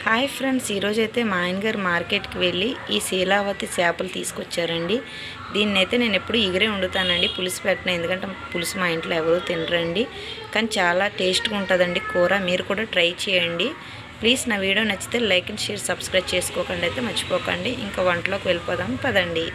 Hi friends, ఈరోజైతే మా ఆయన గారు మార్కెట్కి వెళ్ళి ఈ శీలావతి చేపలు తీసుకొచ్చారండి. దీన్నైతే నేను ఎప్పుడు ఎగిరే వండుతానండి, పులుసు పెట్టను. ఎందుకంటే పులుసు మా ఇంట్లో ఎవరూ తినరండి. కానీ చాలా టేస్ట్గా ఉంటుందండి కూర. మీరు కూడా ట్రై చేయండి. ప్లీజ్ నా వీడియో నచ్చితే లైక్ అండ్ షేర్, సబ్స్క్రైబ్ చేసుకోకండి అయితే మర్చిపోకండి. ఇంకా వంటలోకి వెళ్ళిపోదాం పదండి.